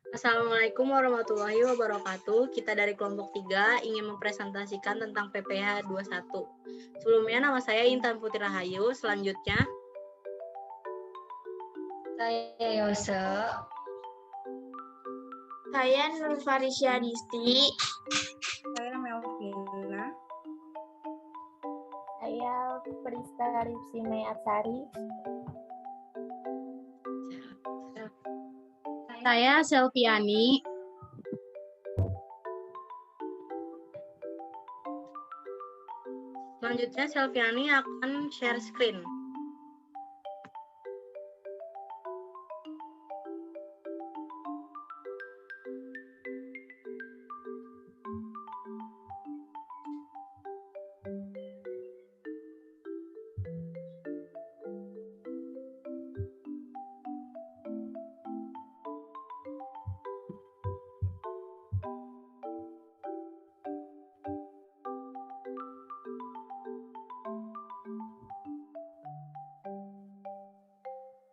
Assalamualaikum warahmatullahi wabarakatuh. Kita dari kelompok 3 ingin mempresentasikan tentang PPH 21. Sebelumnya nama saya Intan Putri Rahayu. Selanjutnya, Saya Yose. Saya Nurfarisya Disti. Saya Melvina. Saya Prista Ripsi Meatsari. Saya Selviani. Selanjutnya Selviani akan share screen.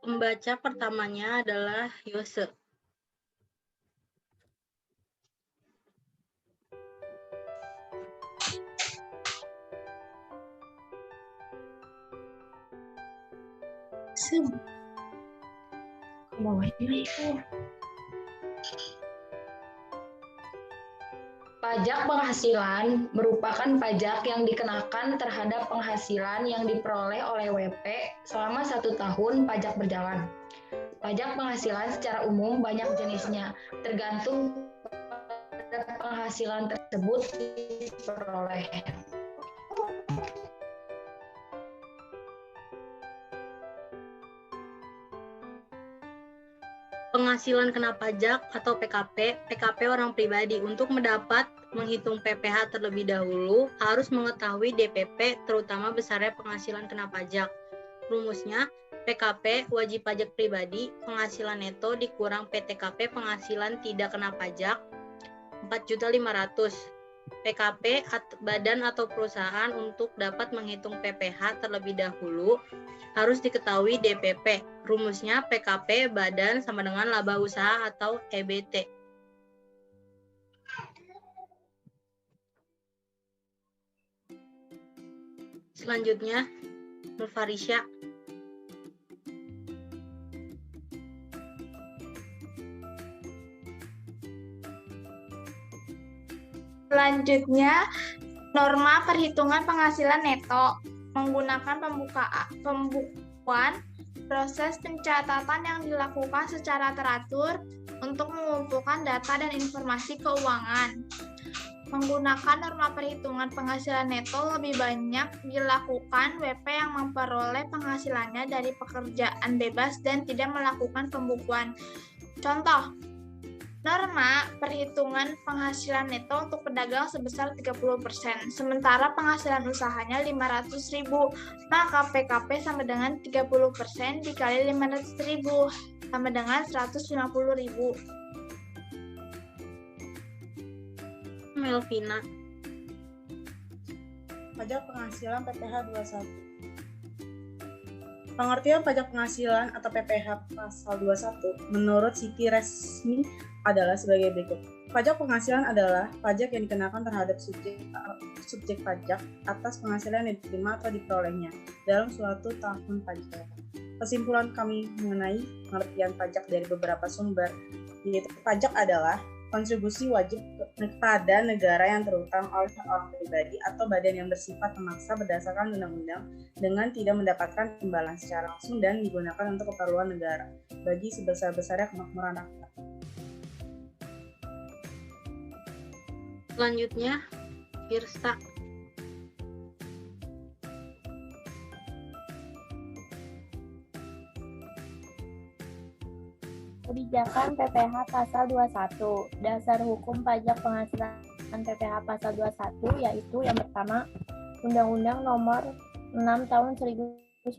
Pembaca pertamanya adalah Yose. Pajak penghasilan merupakan pajak yang dikenakan terhadap penghasilan yang diperoleh oleh WP selama 1 tahun pajak berjalan. Pajak penghasilan secara umum banyak jenisnya, tergantung pada penghasilan tersebut diperoleh. Penghasilan kena pajak atau PKP, PKP orang pribadi. Untuk mendapat menghitung PPH terlebih dahulu, harus mengetahui DPP, terutama besarnya penghasilan kena pajak. Rumusnya, PKP wajib pajak pribadi, penghasilan neto dikurang PTKP penghasilan tidak kena pajak, 4.500.000. PKP badan atau perusahaan untuk dapat menghitung PPH terlebih dahulu harus diketahui DPP. Rumusnya PKP badan sama dengan laba usaha atau EBT. Selanjutnya, Nurfarisya. Selanjutnya, norma perhitungan penghasilan neto menggunakan pembukuan proses pencatatan yang dilakukan secara teratur untuk mengumpulkan data dan informasi keuangan. Menggunakan norma perhitungan penghasilan neto lebih banyak dilakukan WP yang memperoleh penghasilannya dari pekerjaan bebas dan tidak melakukan pembukuan. Contoh, norma perhitungan penghasilan neto untuk pedagang sebesar 30%, sementara penghasilan usahanya 500.000, maka PKP sama dengan 30% dikali 500.000, sama dengan 150.000. Melvina. Pajak penghasilan PPH 21. Pengertian pajak penghasilan atau PPH pasal 21 menurut Siti resmi adalah sebagai berikut. Pajak penghasilan adalah pajak yang dikenakan terhadap subjek pajak atas penghasilan yang diterima atau diperolehnya dalam suatu tahun pajak. Kesimpulan kami mengenai pengertian pajak dari beberapa sumber, yaitu pajak adalah kontribusi wajib kepada negara yang terutang oleh orang pribadi atau badan yang bersifat memaksa berdasarkan undang-undang dengan tidak mendapatkan imbalan secara langsung dan digunakan untuk keperluan negara bagi sebesar-besarnya kemakmuran rakyat. Selanjutnya, Firsa. Kebijakan PPH pasal 21. Dasar hukum pajak penghasilan PPH pasal 21 yaitu yang pertama, Undang-Undang Nomor 6 Tahun 1983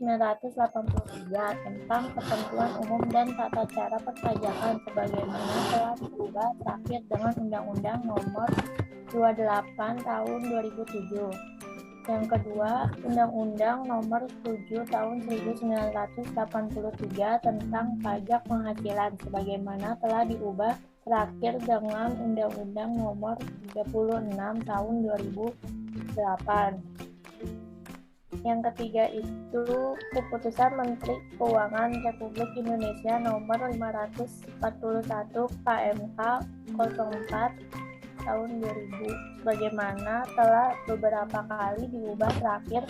tentang Ketentuan Umum dan Tata Cara Perpajakan sebagaimana telah diubah terakhir dengan Undang-Undang Nomor 28 Tahun 2007. Yang kedua, Undang-Undang Nomor 7 Tahun 1983 tentang Pajak Penghasilan sebagaimana telah diubah terakhir dengan Undang-Undang Nomor 36 Tahun 2008. Yang ketiga itu Keputusan Menteri Keuangan Republik Indonesia Nomor 541 KMK 04 Tahun 2000, sebagaimana telah beberapa kali diubah terakhir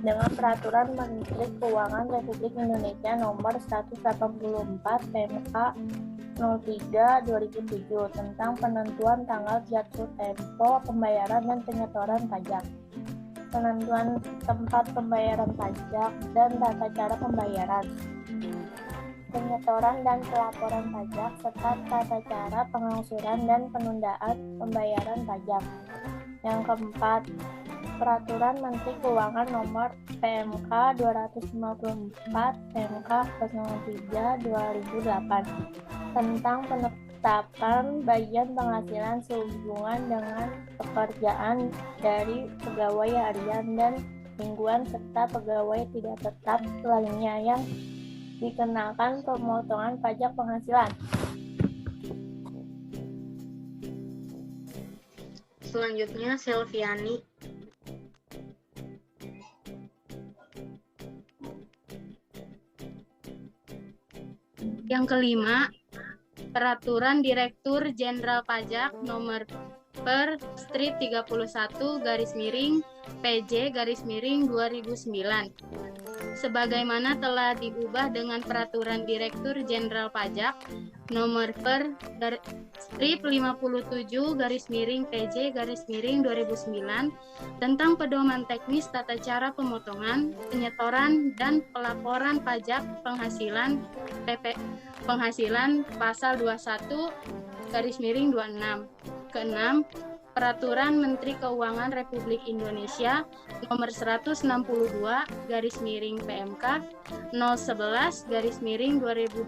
dengan Peraturan Menteri Keuangan Republik Indonesia Nomor 184 PMK 03 2007 tentang penentuan tanggal jatuh tempo pembayaran dan penyetoran pajak, penentuan tempat pembayaran pajak dan tata cara pembayaran, penyetoran dan pelaporan pajak, serta tata cara pengangsuran dan penundaan pembayaran pajak. Yang keempat, Peraturan Menteri Keuangan Nomor PMK 254 PMK 03 2008 tentang penetapan bagian penghasilan sehubungan dengan pekerjaan dari pegawai harian dan mingguan serta pegawai tidak tetap lainnya yang dikenakan pemotongan pajak penghasilan. Selanjutnya Selviani. Yang kelima, Peraturan Direktur Jenderal Pajak Nomor per strip 31 garis miring PJ garis miring 2009. Sebagaimana telah diubah dengan Peraturan Direktur Jenderal Pajak Nomor per strip 57 garis miring PJ garis miring 2009 tentang pedoman teknis tata cara pemotongan, penyetoran, dan pelaporan pajak penghasilan penghasilan pasal 21 garis miring 26. Keenam, Peraturan Menteri Keuangan Republik Indonesia Nomor 162 garis miring PMK 011 garis miring 2012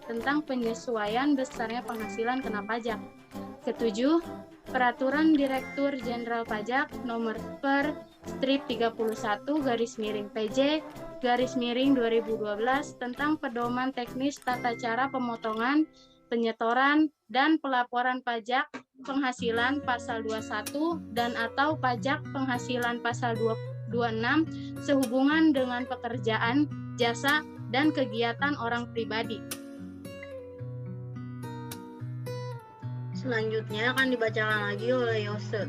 tentang penyesuaian besarnya penghasilan kena pajak. Ketujuh, Peraturan Direktur Jenderal Pajak Nomor per strip 31 garis miring PJ garis miring 2012 tentang pedoman teknis tata cara pemotongan, penyetoran, dan pelaporan pajak penghasilan pasal 21 dan atau pajak penghasilan pasal 26 sehubungan dengan pekerjaan, jasa, dan kegiatan orang pribadi. Selanjutnya akan dibacakan lagi oleh Yose.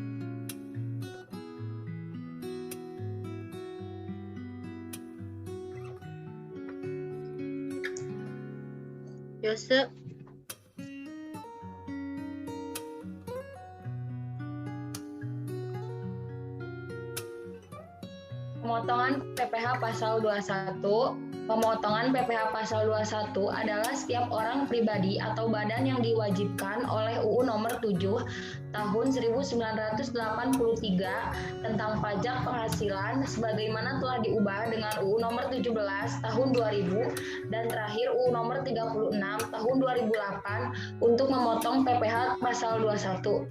Yose. Pemotongan PPh pasal 21. Pemotongan PPh pasal 21 adalah setiap orang pribadi atau badan yang diwajibkan oleh UU Nomor 7 Tahun 1983 tentang pajak penghasilan sebagaimana telah diubah dengan UU Nomor 17 Tahun 2000 dan terakhir UU Nomor 36 Tahun 2008 untuk memotong PPh pasal 21.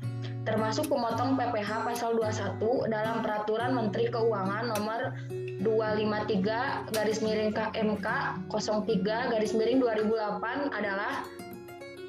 Termasuk pemotong PPh pasal 21 dalam Peraturan Menteri Keuangan Nomor 253 garis miring KMK 03 garis miring 2008 adalah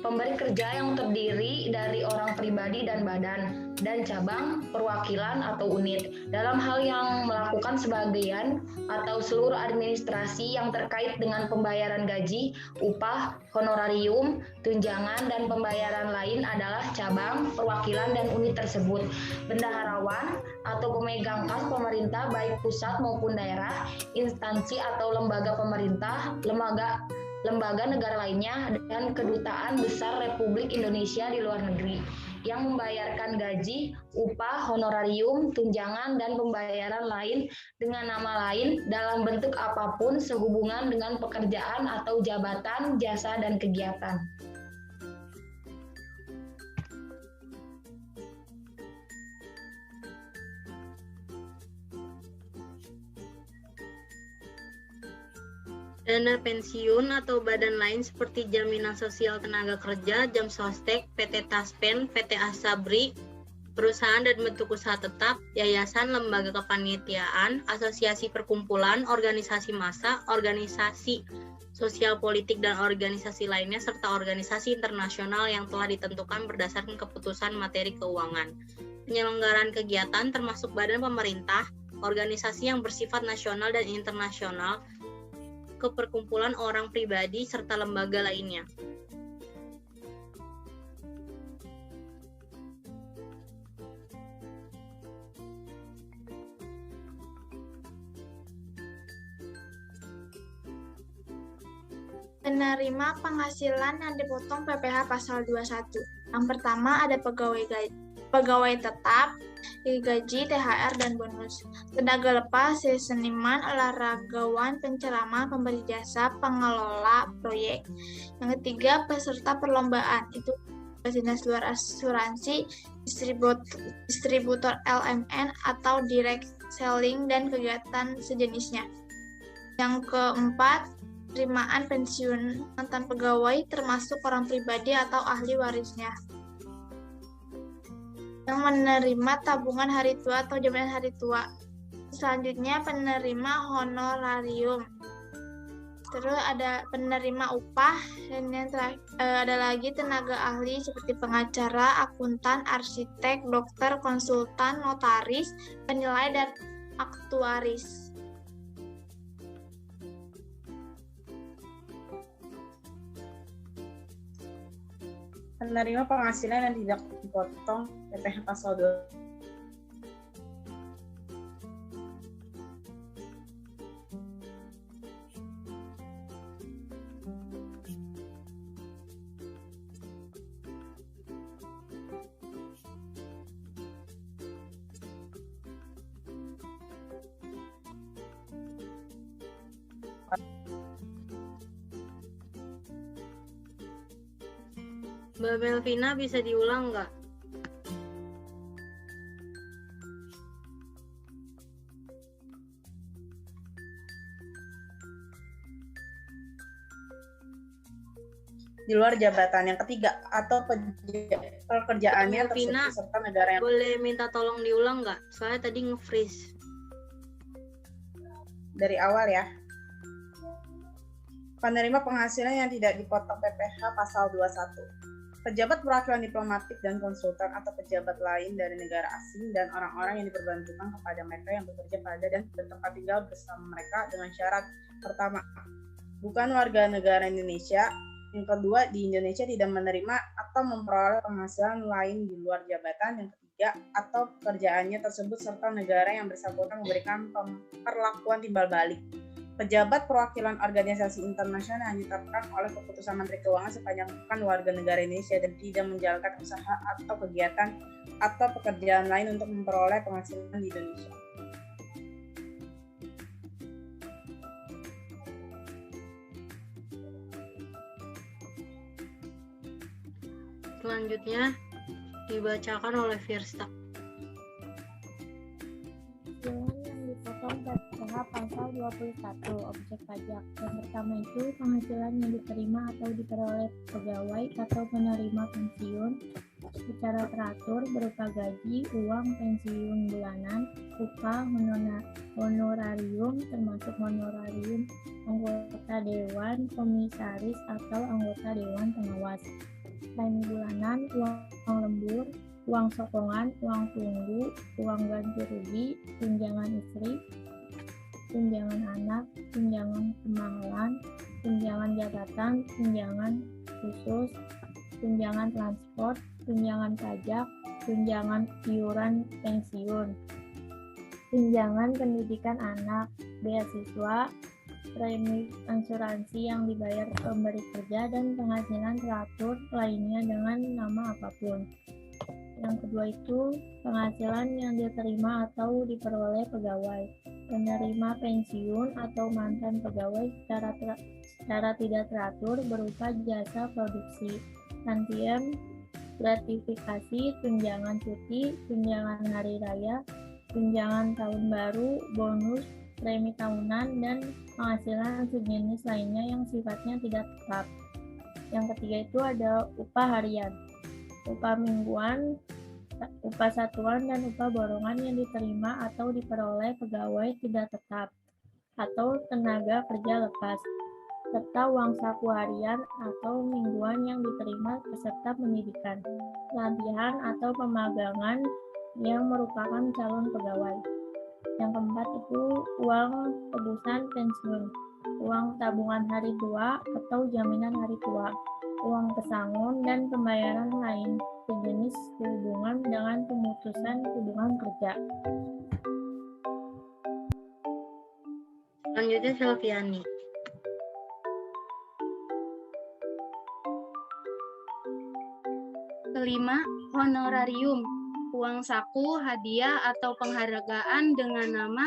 pemberi kerja yang terdiri dari orang pribadi dan badan dan cabang, perwakilan atau unit dalam hal yang melakukan sebagian atau seluruh administrasi yang terkait dengan pembayaran gaji, upah, honorarium, tunjangan, dan pembayaran lain adalah cabang, perwakilan, dan unit tersebut. Bendaharawan atau pemegang kas pemerintah baik pusat maupun daerah, instansi atau lembaga pemerintah, lembaga negara lainnya, dan kedutaan besar Republik Indonesia di luar negeri yang membayarkan gaji, upah, honorarium, tunjangan, dan pembayaran lain dengan nama lain dalam bentuk apapun sehubungan dengan pekerjaan atau jabatan, jasa, dan kegiatan. Dana pensiun atau badan lain seperti Jaminan Sosial Tenaga Kerja, Jam Sostek, PT Taspen, PT Asabri, perusahaan dan bentuk usaha tetap, yayasan, lembaga kepanitiaan, asosiasi perkumpulan, organisasi massa, organisasi sosial politik dan organisasi lainnya, serta organisasi internasional yang telah ditentukan berdasarkan keputusan materi keuangan. Penyelenggaraan kegiatan termasuk badan pemerintah, organisasi yang bersifat nasional dan internasional, keperkumpulan orang pribadi, serta lembaga lainnya. Penerima penghasilan yang dipotong PPh pasal 21. Yang pertama ada pegawai tetap, gaji, THR, dan bonus. Tenaga lepas, seniman, olahragawan, penceramah, pemberi jasa, pengelola proyek. Yang ketiga peserta perlombaan, itu dinas luar asuransi, distributor LMN atau direct selling dan kegiatan sejenisnya. Yang keempat penerimaan pensiun mantan pegawai termasuk orang pribadi atau ahli warisnya. Yang menerima tabungan hari tua atau jaminan hari tua. Selanjutnya penerima honorarium. Terus ada penerima upah, dan yang terakhir ada lagi tenaga ahli seperti pengacara, akuntan, arsitek, dokter, konsultan, notaris, penilai, dan aktuaris. Penerima penghasilan yang tidak dipotong PPh pasal 2. Mbak Melvina bisa diulang nggak? Di luar jabatan. Yang ketiga, atau pekerjaannya Melvina, tersebut serta negara yang boleh minta tolong diulang nggak? Soalnya tadi nge-freeze. dari awal ya. Penerima penghasilan yang tidak dipotong PPh pasal 21. Pejabat perwakilan diplomatik dan konsultan atau pejabat lain dari negara asing dan orang-orang yang diperbantukan kepada mereka yang bekerja pada dan bertempat tinggal bersama mereka dengan syarat: pertama, bukan warga negara Indonesia; yang kedua, di Indonesia tidak menerima atau memperoleh penghasilan lain di luar jabatan; yang ketiga, atau pekerjaannya tersebut serta negara yang bersangkutan memberikan perlakuan timbal balik. Pejabat perwakilan organisasi internasional yang ditetapkan oleh keputusan Menteri Keuangan sepanjang bukan warga negara Indonesia dan tidak menjalankan usaha atau kegiatan atau pekerjaan lain untuk memperoleh penghasilan di Indonesia. Selanjutnya dibacakan oleh Firsta. Dipotong PPh pasal 21 objek pajak. Yang pertama itu penghasilan yang diterima atau diperoleh pegawai atau penerima pensiun secara teratur berupa gaji, uang pensiun bulanan, upah, honorarium termasuk honorarium anggota dewan, komisaris atau anggota dewan pengawas, premi bulanan, uang lembur, uang sokongan, uang tunggu, uang ganti rugi, tunjangan istri, tunjangan anak, tunjangan kemahalan, tunjangan jabatan, tunjangan khusus, tunjangan transport, tunjangan pajak, tunjangan iuran pensiun, tunjangan pendidikan anak, beasiswa, premi asuransi yang dibayar pemberi kerja, dan penghasilan teratur lainnya dengan nama apapun. Yang kedua itu penghasilan yang diterima atau diperoleh pegawai, penerima pensiun atau mantan pegawai secara tidak teratur berupa jasa produksi, tantiem, gratifikasi, tunjangan cuti, tunjangan hari raya, tunjangan tahun baru, bonus, premi tahunan, dan penghasilan sejenis lainnya yang sifatnya tidak tetap. Yang ketiga itu ada upah harian, upah mingguan, upah satuan dan upah borongan yang diterima atau diperoleh pegawai tidak tetap atau tenaga kerja lepas, serta uang saku harian atau mingguan yang diterima peserta pendidikan, pelatihan atau pemagangan yang merupakan calon pegawai. Yang keempat itu uang tebusan pensiun, uang tabungan hari tua atau jaminan hari tua, uang pesangon dan pembayaran lain sejenis sehubungan dengan pemutusan hubungan kerja. Selanjutnya Selviani. Kelima, honorarium, uang saku, hadiah, atau penghargaan dengan nama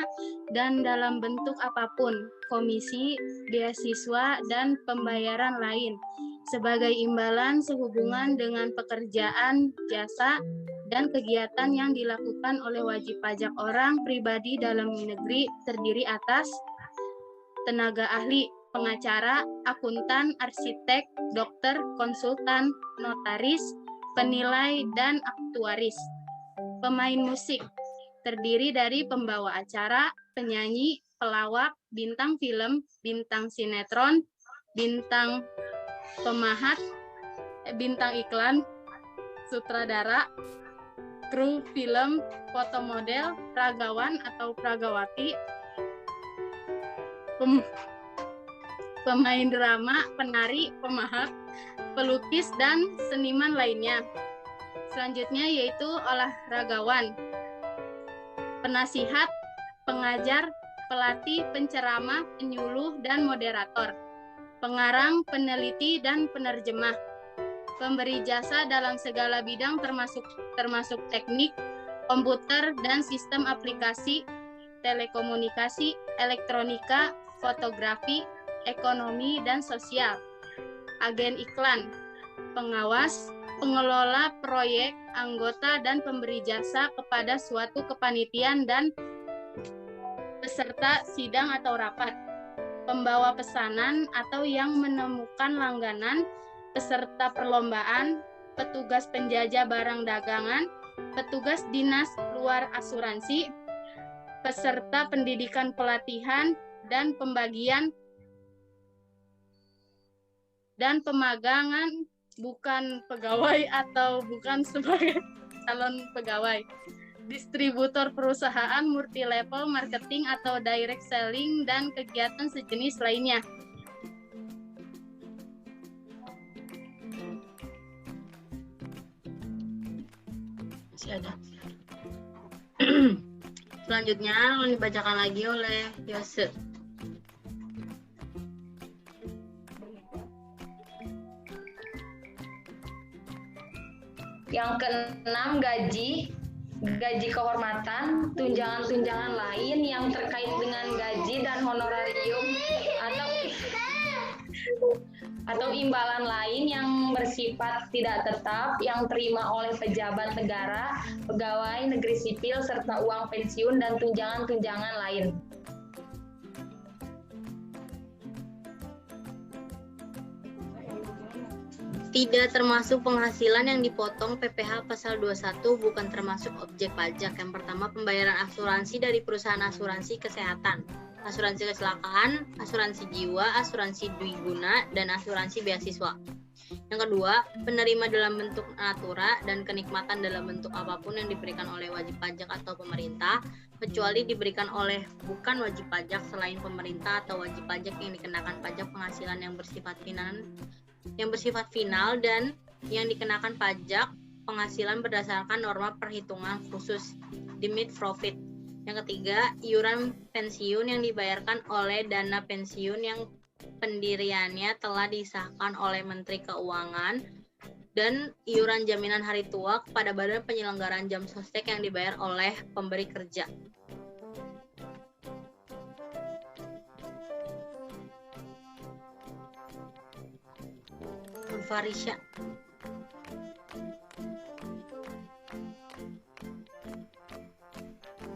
dan dalam bentuk apapun, komisi, beasiswa, dan pembayaran lain, sebagai imbalan sehubungan dengan pekerjaan, jasa, dan kegiatan yang dilakukan oleh wajib pajak orang pribadi dalam negeri terdiri atas tenaga ahli, pengacara, akuntan, arsitek, dokter, konsultan, notaris, penilai, dan aktuaris. Pemain musik terdiri dari pembawa acara, penyanyi, pelawak, bintang film, bintang sinetron, bintang pemahat, bintang iklan, sutradara, kru film, foto model, peragawan atau peragawati, pemain drama, penari, pemahak, pelukis, dan seniman lainnya. Selanjutnya yaitu olahragawan, penasihat, pengajar, pelatih, penceramah, penyuluh, dan moderator, pengarang, peneliti, dan penerjemah, pemberi jasa dalam segala bidang termasuk teknik, komputer, dan sistem aplikasi, telekomunikasi, elektronika, fotografi, ekonomi, dan sosial, agen iklan, pengawas, pengelola proyek, anggota, dan pemberi jasa kepada suatu kepanitiaan dan peserta sidang atau rapat, pembawa pesanan atau yang menemukan langganan, peserta perlombaan, petugas penjajah barang dagangan, petugas dinas luar asuransi, peserta pendidikan pelatihan, dan pembagian dan pemagangan bukan pegawai atau bukan sebagai calon pegawai, distributor perusahaan, multi-level marketing atau direct selling, dan kegiatan sejenis lainnya. Masih ada. Selanjutnya dibacakan lagi oleh Yose. Yang keenam, gaji kehormatan, tunjangan-tunjangan lain yang terkait dengan gaji dan honorarium atau imbalan lain yang bersifat tidak tetap yang terima oleh pejabat negara, pegawai negeri sipil, serta uang pensiun dan tunjangan-tunjangan lain. Tidak termasuk penghasilan yang dipotong PPh pasal 21 bukan termasuk objek pajak. Yang pertama, pembayaran asuransi dari perusahaan asuransi kesehatan, asuransi kecelakaan, asuransi jiwa, asuransi dwiguna, dan asuransi beasiswa. Yang kedua, penerima dalam bentuk natura dan kenikmatan dalam bentuk apapun yang diberikan oleh wajib pajak atau pemerintah, kecuali diberikan oleh bukan wajib pajak selain pemerintah atau wajib pajak yang dikenakan pajak penghasilan yang bersifat final dan yang dikenakan pajak penghasilan berdasarkan norma perhitungan khusus limit profit. Yang ketiga, iuran pensiun yang dibayarkan oleh dana pensiun yang pendiriannya telah disahkan oleh Menteri Keuangan dan iuran jaminan hari tua kepada badan penyelenggaraan jam sostek yang dibayar oleh pemberi kerja. Farisya.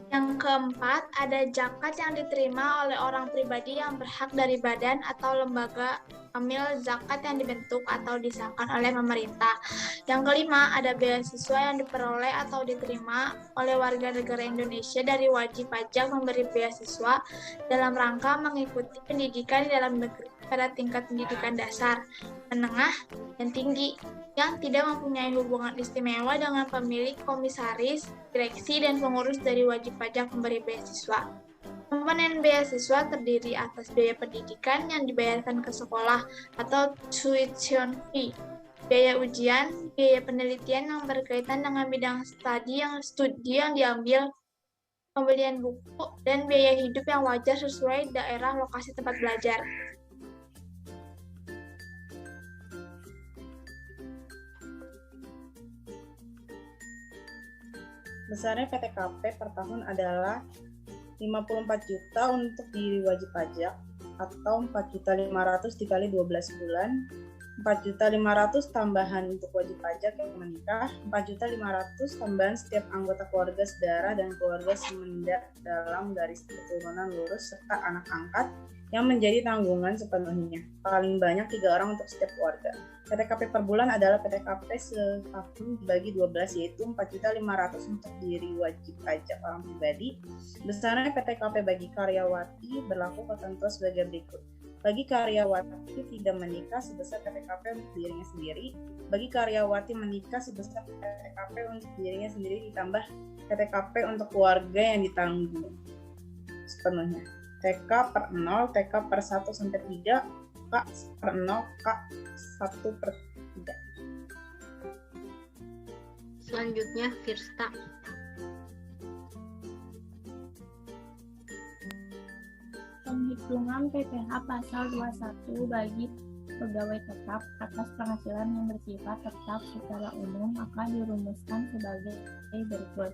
Yang keempat, ada zakat yang diterima oleh orang pribadi yang berhak dari badan atau lembaga amil zakat yang dibentuk atau disahkan oleh pemerintah. Yang kelima, ada beasiswa yang diperoleh atau diterima oleh warga negara Indonesia dari wajib pajak memberi beasiswa dalam rangka mengikuti pendidikan di dalam negeri pada tingkat pendidikan dasar, menengah, dan tinggi, yang tidak mempunyai hubungan istimewa dengan pemilik, komisaris, direksi, dan pengurus dari wajib pajak memberi beasiswa. Komponen beasiswa terdiri atas biaya pendidikan yang dibayarkan ke sekolah atau tuition fee, biaya ujian, biaya penelitian yang berkaitan dengan bidang studi yang diambil, pembelian buku, dan biaya hidup yang wajar sesuai daerah lokasi tempat belajar. Besarnya PTKP per tahun adalah 54 juta untuk diri wajib pajak atau 4.500.000 dikali 12 bulan, 4.500.000 tambahan untuk wajib pajak yang menikah, 4.500.000 tambahan setiap anggota keluarga saudara dan keluarga semenjak dalam garis keturunan lurus serta anak angkat yang menjadi tanggungan sepenuhnya. Paling banyak 3 orang untuk setiap keluarga. PTKP per bulan adalah PTKP setahun dibagi 12, yaitu 4.500.000 untuk diri wajib pajak orang pribadi. Besarnya PTKP bagi karyawati berlaku ketentuan sebagai berikut. Bagi karyawati tidak menikah sebesar PTKP untuk dirinya sendiri. Bagi karyawati menikah sebesar PTKP untuk dirinya sendiri ditambah PTKP untuk keluarga yang ditanggung sepenuhnya. TK per 0, TK per 1 sampai 3, K per 0, K 1 per 3. Selanjutnya, Firsta. Penghitungan PPh pasal 21 bagi pegawai tetap atas penghasilan yang bersifat tetap secara umum akan dirumuskan sebagai berikut.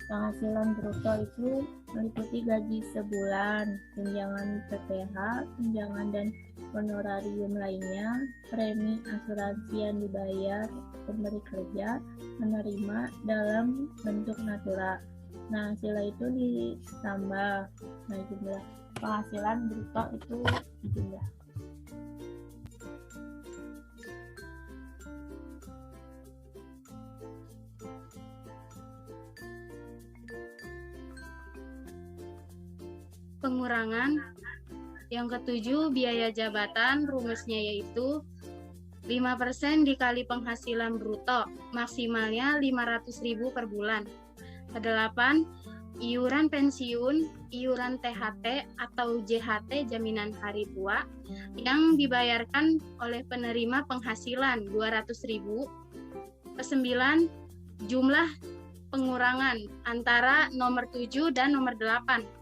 Penghasilan bruto itu meliputi gaji sebulan, tunjangan PPh, tunjangan dan honorarium lainnya, premi asuransi yang dibayar pemberi kerja, menerima dalam bentuk natura. Nah, hasilnya itu ditambah. Nah, jumlah penghasilan bruto itu dijumlah. Pengurangan. Yang ketujuh, biaya jabatan, rumusnya yaitu 5% dikali penghasilan bruto, maksimalnya 500.000 per bulan. Kedelapan, iuran pensiun, iuran THT atau JHT jaminan hari tua yang dibayarkan oleh penerima penghasilan 200.000. Kesembilan, jumlah pengurangan antara nomor 7 dan nomor 8.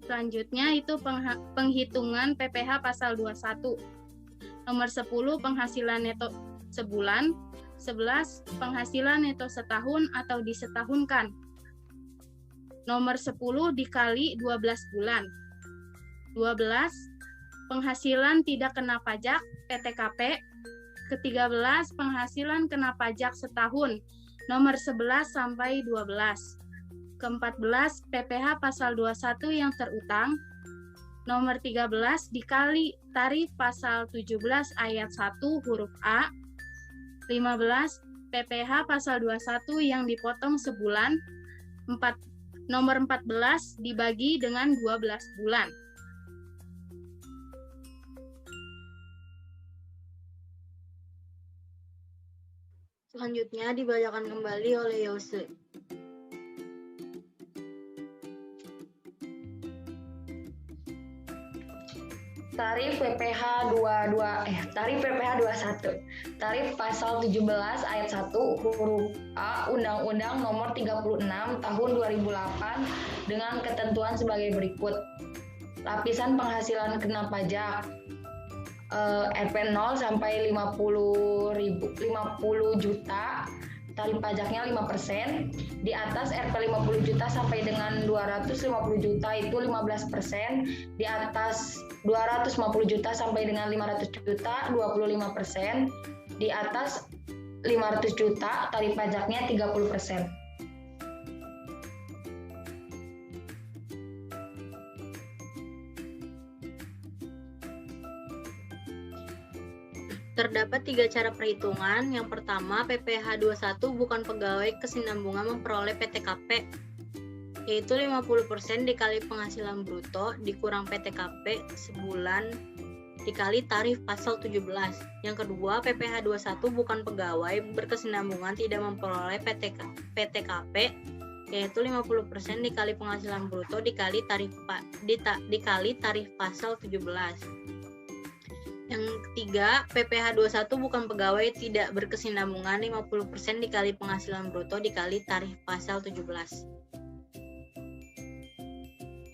Selanjutnya itu penghitungan PPh pasal 21. Nomor 10 penghasilan neto sebulan, 11 penghasilan neto setahun atau disetahunkan. Nomor 10 dikali 12 bulan. 12 penghasilan tidak kena pajak PTKP. Ke-13 penghasilan kena pajak setahun. Nomor 11 sampai 12. Ke-14 PPh pasal 21 yang terutang. Nomor 13 dikali tarif pasal 17 ayat 1 huruf A. 15 PPh pasal 21 yang dipotong sebulan. Nomor 14 dibagi dengan 12 bulan. Selanjutnya dibacakan kembali oleh Yose. Tarif PPh 21. Tarif pasal 17 ayat 1 huruf A Undang-Undang Nomor 36 Tahun 2008 dengan ketentuan sebagai berikut. Lapisan penghasilan kena pajak RP 0 sampai 50 juta, tarif pajaknya 5%. Di atas RP 50 juta sampai dengan 250 juta itu 15%. Di atas 250 juta sampai dengan 500 juta 25%. Di atas 500 juta tarif pajaknya 30%. Terdapat 3 cara perhitungan. Yang pertama, PPh 21 bukan pegawai kesinambungan memperoleh PTKP, yaitu 50% dikali penghasilan bruto dikurang PTKP sebulan dikali tarif pasal 17. Yang kedua, PPh 21 bukan pegawai berkesinambungan tidak memperoleh PTKP, yaitu 50% dikali penghasilan bruto dikali tarif pasal 17. Yang ketiga, PPh 21 bukan pegawai tidak berkesinambungan 50% dikali penghasilan bruto dikali tarif pasal 17.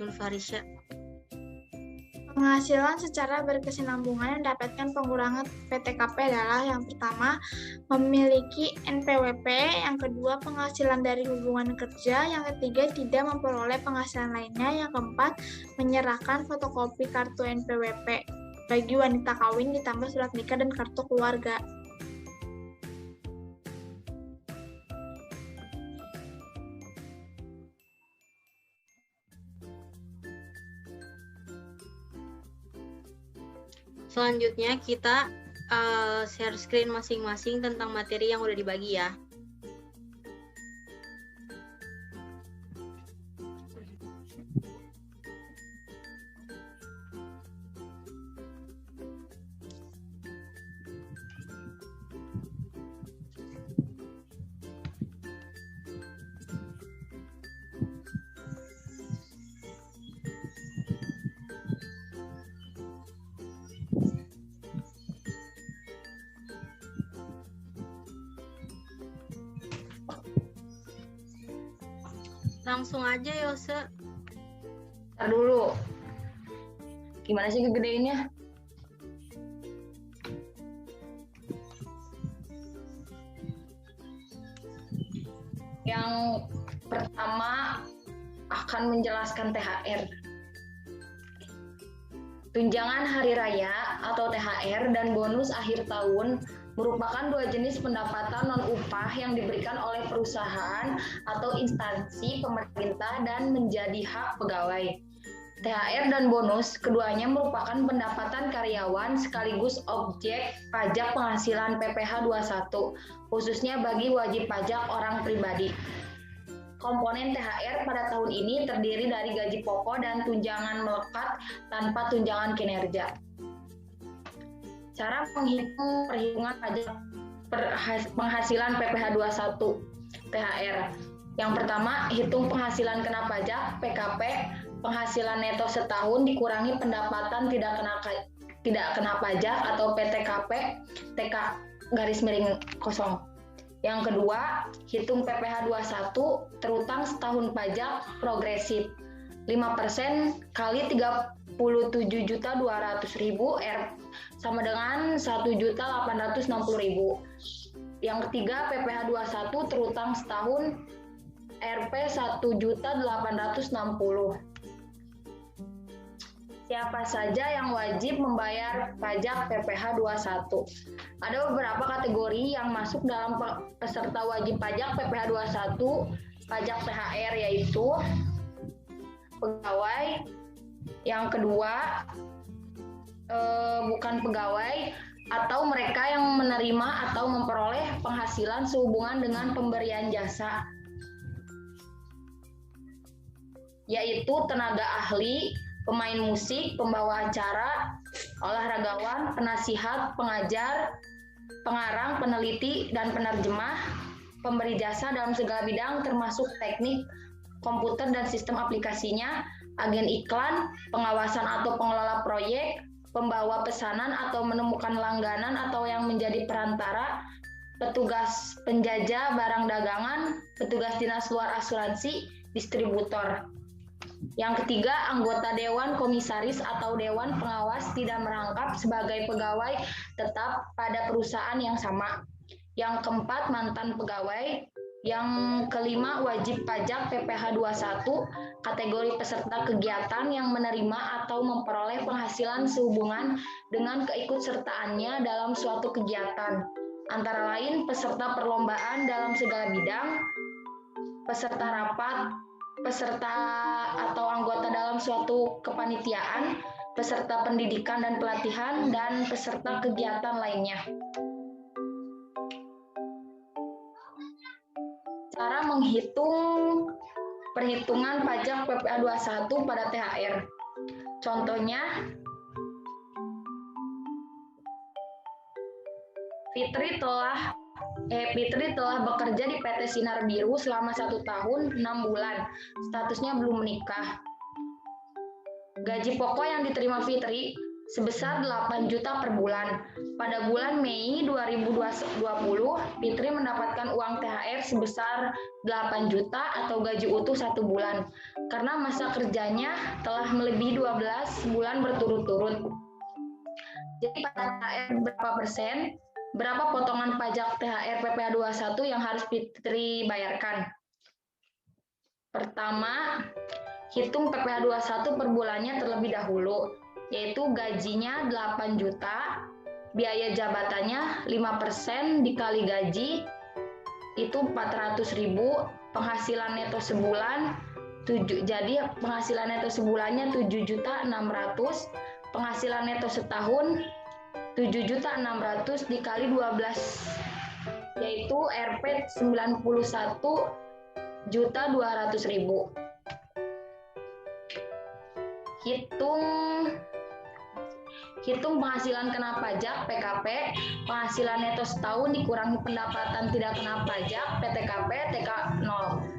Nur Farisya. Penghasilan secara berkesinambungan yang mendapatkan pengurangan PTKP adalah yang pertama, memiliki NPWP, yang kedua, penghasilan dari hubungan kerja, yang ketiga, tidak memperoleh penghasilan lainnya, yang keempat, menyerahkan fotokopi kartu NPWP bagi wanita kawin ditambah surat nikah dan kartu keluarga. Selanjutnya kita share screen masing-masing tentang materi yang udah dibagi ya. Langsung aja Yose. Ntar dulu. Gimana sih ngegedeinnya? Yang pertama akan menjelaskan THR. Tunjangan hari raya atau THR dan bonus akhir tahun merupakan dua jenis pendapatan non-upah yang diberikan oleh perusahaan atau instansi pemerintah dan menjadi hak pegawai. THR dan bonus keduanya merupakan pendapatan karyawan sekaligus objek pajak penghasilan PPh 21, khususnya bagi wajib pajak orang pribadi. Komponen THR pada tahun ini terdiri dari gaji pokok dan tunjangan melekat tanpa tunjangan kinerja. Cara menghitung perhitungan pajak penghasilan PPh 21 THR. Yang pertama, hitung penghasilan kena pajak PKP, penghasilan neto setahun dikurangi pendapatan tidak kena pajak atau PTKP TK _0. Yang kedua, hitung PPh 21 terutang setahun pajak progresif 5% kali 37.200.000 sama dengan 1.860.000. Yang ketiga, PPh 21 terutang setahun Rp 1.860.000. Siapa saja yang wajib membayar pajak PPh 21? Ada beberapa kategori yang masuk dalam peserta wajib pajak PPh 21 pajak THR, yaitu pegawai. Yang kedua, bukan pegawai atau mereka yang menerima atau memperoleh penghasilan sehubungan dengan pemberian jasa, yaitu tenaga ahli, pemain musik, pembawa acara, olahragawan, penasihat, pengajar, pengarang, peneliti, dan penerjemah, pemberi jasa dalam segala bidang termasuk teknik, komputer dan sistem aplikasinya, agen iklan, pengawasan atau pengelola proyek, pembawa pesanan atau menemukan langganan atau yang menjadi perantara, petugas penjajah barang dagangan, petugas dinas luar asuransi, distributor. Yang ketiga, anggota dewan komisaris atau dewan pengawas tidak merangkap sebagai pegawai tetap pada perusahaan yang sama. Yang keempat, mantan pegawai. Yang kelima, wajib pajak PPh 21 kategori peserta kegiatan yang menerima atau memperoleh penghasilan sehubungan dengan keikutsertaannya dalam suatu kegiatan, antara lain peserta perlombaan dalam segala bidang, peserta rapat, peserta atau anggota dalam suatu kepanitiaan, peserta pendidikan dan pelatihan, dan peserta kegiatan lainnya. Cara menghitung perhitungan pajak PPh 21 pada THR. Contohnya, Fitri telah bekerja di PT Sinar Biru selama 1 tahun 6 bulan. Statusnya belum menikah. Gaji pokok yang diterima Fitri sebesar 8 juta per bulan. Pada bulan Mei 2020, Fitri mendapatkan uang THR sebesar 8 juta atau gaji utuh 1 bulan. Karena masa kerjanya telah melebihi 12 bulan berturut-turut. Jadi pada THR berapa persen? Berapa potongan pajak THR PPh 21 yang harus Fitri bayarkan? Pertama, hitung PPh 21 per bulannya terlebih dahulu, yaitu gajinya 8 juta, biaya jabatannya 5% dikali gaji, itu 400.000, penghasilan neto sebulan, jadi penghasilan neto sebulannya 7.600.000, penghasilan neto setahun 7.600.000 dikali 12, yaitu Rp 91.200.000. Hitung penghasilan kena pajak PKP, penghasilan neto setahun dikurangi pendapatan tidak kena pajak PTKP TK 0.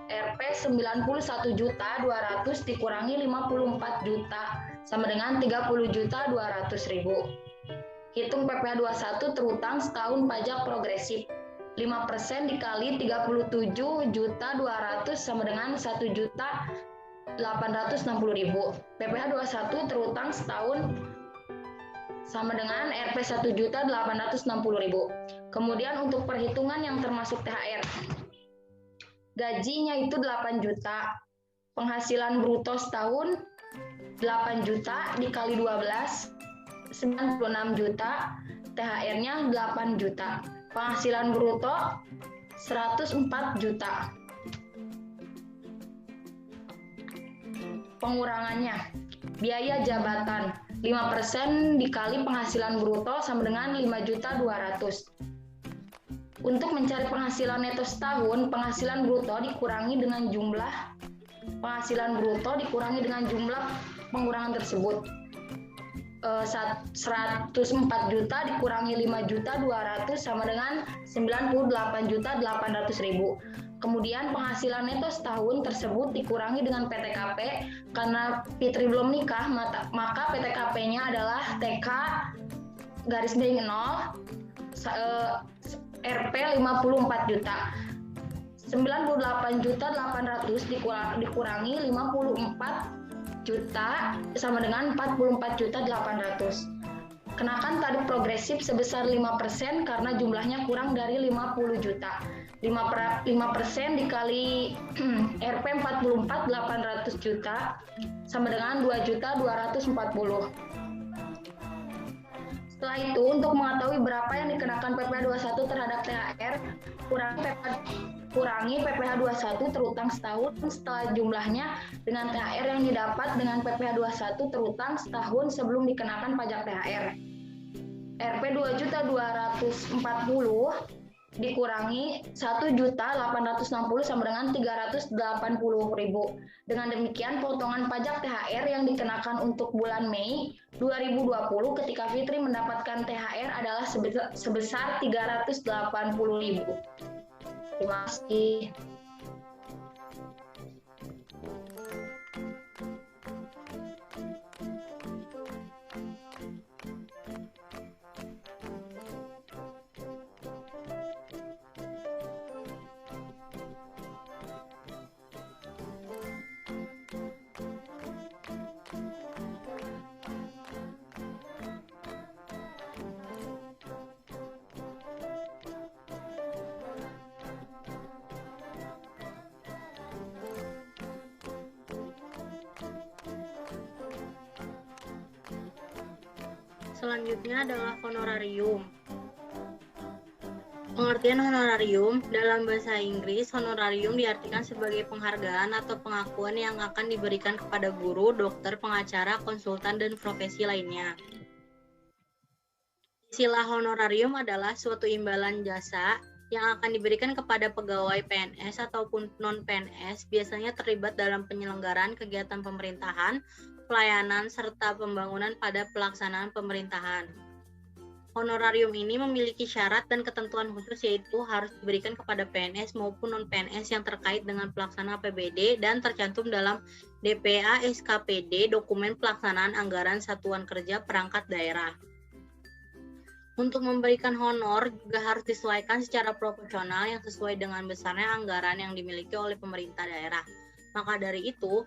Rp 91.200.000 dikurangi 54 juta sama dengan 30.200.000. Hitung PPh 21 terutang setahun pajak progresif. 5% dikali 37.200.000 sama dengan 1.860.000. PPh 21 terutang setahun sama dengan Rp 1.860.000. Kemudian untuk perhitungan yang termasuk THR. Gajinya itu 8 juta. Penghasilan bruto setahun 8 juta dikali 12, 96 juta. THR-nya 8 juta. Penghasilan bruto 104 juta. Pengurangannya, biaya jabatan 5% dikali penghasilan bruto sama dengan 5.200.000. Untuk mencari penghasilan neto setahun, penghasilan bruto dikurangi dengan jumlah pengurangan tersebut. 104 juta dikurangi 5.200.000 sama dengan 98.800.000. Kemudian penghasilan neto setahun tersebut dikurangi dengan PTKP. Karena Fitri belum nikah, maka PTKP-nya adalah TK _0 Rp 54 juta. 98.800.000 dikurangi 54 juta sama dengan 44.800.000. Kenakan tarif progresif sebesar 5% karena jumlahnya kurang dari 50 juta. 5% dikali Rp 44.800 juta sama dengan 2.240.000. Setelah itu, untuk mengetahui berapa yang dikenakan PPh 21 terhadap THR, kurangi PPh 21 terutang setahun setelah jumlahnya dengan THR yang didapat dengan PPh 21 terutang setahun sebelum dikenakan pajak THR. Rp 2.240.000 dikurangi 1.860.000 sama dengan 380.000. Dengan demikian, potongan pajak THR yang dikenakan untuk bulan Mei 2020 ketika Fitri mendapatkan THR adalah sebesar 380.000. Terima kasih. Selanjutnya adalah honorarium. Pengertian honorarium dalam bahasa Inggris, honorarium diartikan sebagai penghargaan atau pengakuan yang akan diberikan kepada guru, dokter, pengacara, konsultan, dan profesi lainnya. Istilah honorarium adalah suatu imbalan jasa yang akan diberikan kepada pegawai PNS ataupun non-PNS, biasanya terlibat dalam penyelenggaraan kegiatan pemerintahan, pelayanan, serta pembangunan pada pelaksanaan pemerintahan. Honorarium ini memiliki syarat dan ketentuan khusus, yaitu harus diberikan kepada PNS maupun non-PNS yang terkait dengan pelaksanaan APBD dan tercantum dalam DPA SKPD, dokumen pelaksanaan anggaran satuan kerja perangkat daerah. Untuk memberikan honor juga harus disesuaikan secara proporsional yang sesuai dengan besarnya anggaran yang dimiliki oleh pemerintah daerah. Maka dari itu,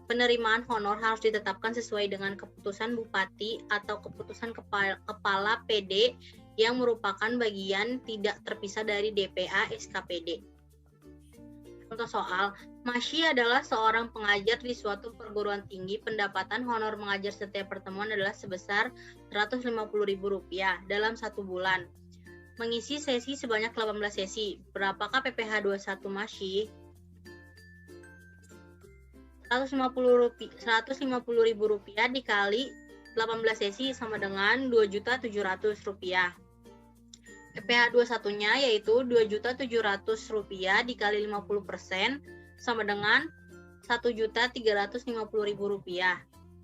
penerimaan honor harus ditetapkan sesuai dengan keputusan Bupati atau keputusan Kepala PD yang merupakan bagian tidak terpisah dari DPA SKPD. Contoh soal, Masyi adalah seorang pengajar di suatu perguruan tinggi. Pendapatan honor mengajar setiap pertemuan adalah sebesar Rp150.000 dalam 1 bulan. Mengisi sesi sebanyak 18 sesi. Berapakah PPh 21 Masyi? Rp150.000 dikali 18 sesi sama dengan Rp2.700.000. PPh 21-nya yaitu Rp2.700.000 dikali 50% sama dengan Rp1.350.000,